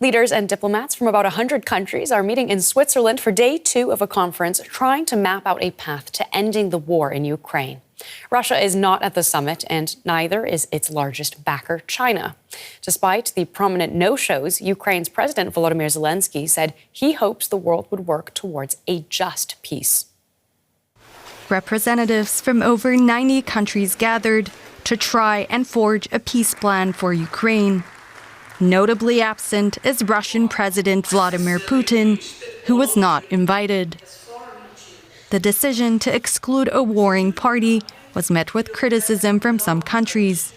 Leaders and diplomats from about 100 countries are meeting in Switzerland for day 2 of a conference trying to map out a path to ending the war in Ukraine. Russia is not at the summit, and neither is its largest backer, China. Despite the prominent no-shows, Ukraine's President Volodymyr Zelenskyy said he hopes the world would work towards a just peace. Representatives from over 90 countries gathered to try and forge a peace plan for Ukraine. Notably absent is Russian President Vladimir Putin, who was not invited. The decision to exclude a warring party was met with criticism from some countries,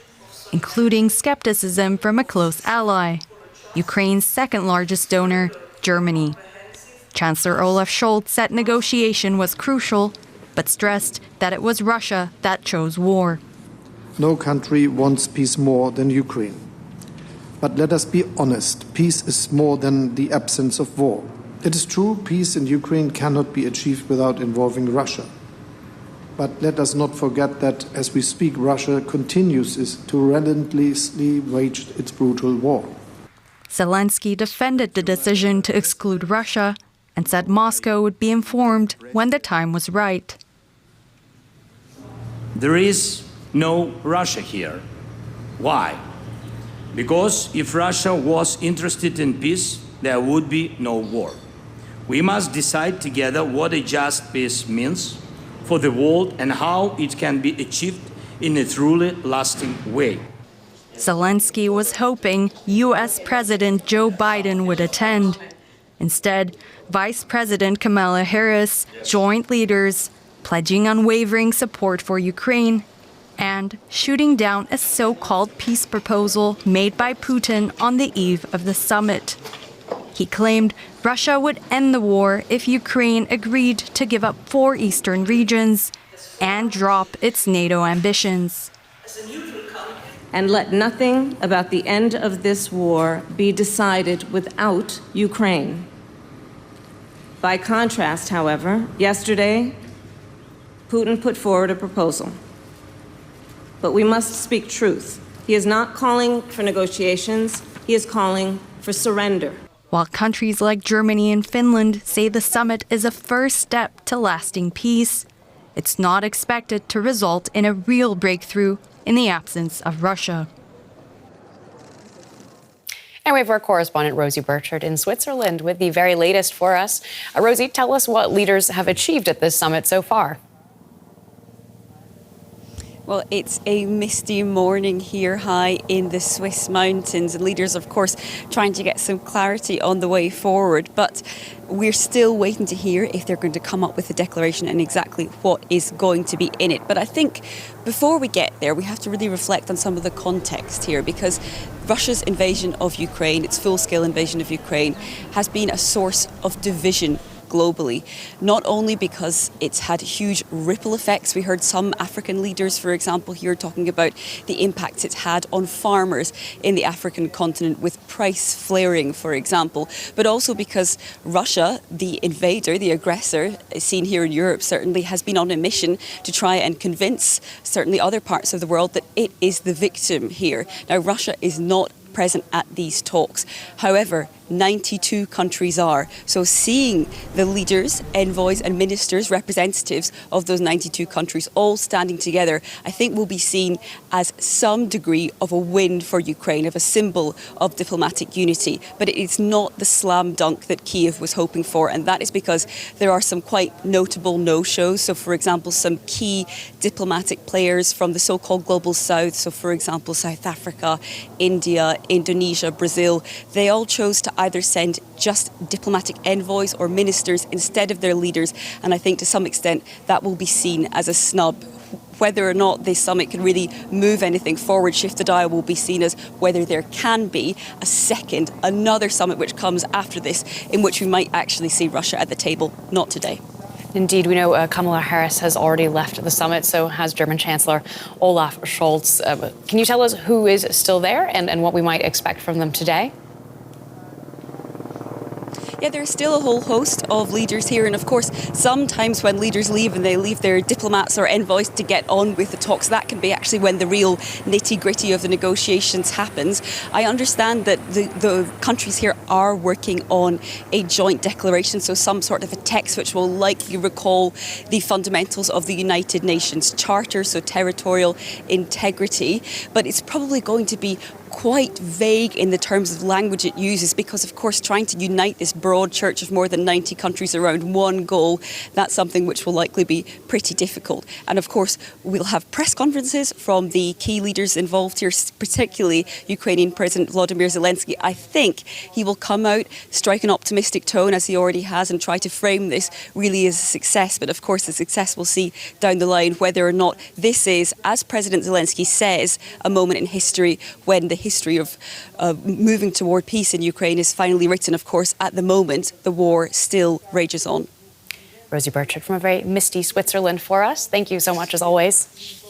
including skepticism from a close ally, Ukraine's second-largest donor, Germany. Chancellor Olaf Scholz said negotiation was crucial, but stressed that it was Russia that chose war. No country wants peace more than Ukraine. But let us be honest, peace is more than the absence of war. It is true, peace in Ukraine cannot be achieved without involving Russia. But let us not forget that, as we speak, Russia continues to relentlessly wage its brutal war. Zelenskyy defended the decision to exclude Russia and said Moscow would be informed when the time was right. There is no Russia here. Why? Because if Russia was interested in peace, there would be no war. We must decide together what a just peace means for the world and how it can be achieved in a truly lasting way. Zelenskyy was hoping U.S. President Joe Biden would attend. Instead, Vice President Kamala Harris joined leaders, pledging unwavering support for Ukraine and shooting down a so-called peace proposal made by Putin on the eve of the summit. He claimed Russia would end the war if Ukraine agreed to give up 4 eastern regions and drop its NATO ambitions. And let nothing about the end of this war be decided without Ukraine. By contrast, however, yesterday, Putin put forward a proposal. But we must speak truth. He is not calling for negotiations, he is calling for surrender. While countries like Germany and Finland say the summit is a first step to lasting peace, it's not expected to result in a real breakthrough in the absence of Russia. And we have our correspondent Rosie Birchard in Switzerland with the very latest for us. Rosie, tell us what leaders have achieved at this summit so far. Well, it's a misty morning here high in the Swiss mountains. Leaders, of course, trying to get some clarity on the way forward. But we're still waiting to hear if they're going to come up with a declaration and exactly what is going to be in it. But I think before we get there, we have to really reflect on some of the context here, because Russia's invasion of Ukraine, its full-scale invasion of Ukraine, has been a source of division globally, not only because it's had huge ripple effects. We heard some African leaders, for example, here talking about the impacts it's had on farmers in the African continent with price flaring, for example, but also because Russia, the invader, the aggressor, seen here in Europe certainly, has been on a mission to try and convince certainly other parts of the world that it is the victim here. Now, Russia is not present at these talks. However, 92 countries are. So seeing the leaders, envoys and ministers, representatives of those 92 countries all standing together, I think will be seen as some degree of a win for Ukraine, of a symbol of diplomatic unity. But it is not the slam dunk that Kyiv was hoping for, and that is because there are some quite notable no-shows. So, for example, some key diplomatic players from the so-called Global South, so for example, South Africa, India, Indonesia, Brazil, they all chose to either send just diplomatic envoys or ministers instead of their leaders. And I think to some extent that will be seen as a snub. Whether or not this summit can really move anything forward, shift the dial, will be seen as whether there can be another summit which comes after this, in which we might actually see Russia at the table. Not today. Indeed, we know Kamala Harris has already left the summit, so has German Chancellor Olaf Scholz. Can you tell us who is still there and what we might expect from them today? Yeah, there's still a whole host of leaders here, and of course, sometimes when leaders leave and they leave their diplomats or envoys to get on with the talks, that can be actually when the real nitty-gritty of the negotiations happens. I understand that the countries here are working on a joint declaration, so some sort of a text which will likely recall the fundamentals of the United Nations Charter, so territorial integrity, but it's probably going to be quite vague in the terms of language it uses because, of course, trying to unite this broad church of more than 90 countries around one goal, that's something which will likely be pretty difficult. And, of course, we'll have press conferences from the key leaders involved here, particularly Ukrainian President Volodymyr Zelenskyy. I think he will come out, strike an optimistic tone, as he already has, and try to frame this really as a success. But, of course, the success we'll see down the line whether or not this is, as President Zelenskyy says, a moment in history when the history of moving toward peace in Ukraine is finally written. Of course, at the moment, the war still rages on. Rosie Birchard from a very misty Switzerland for us. Thank you so much, as always.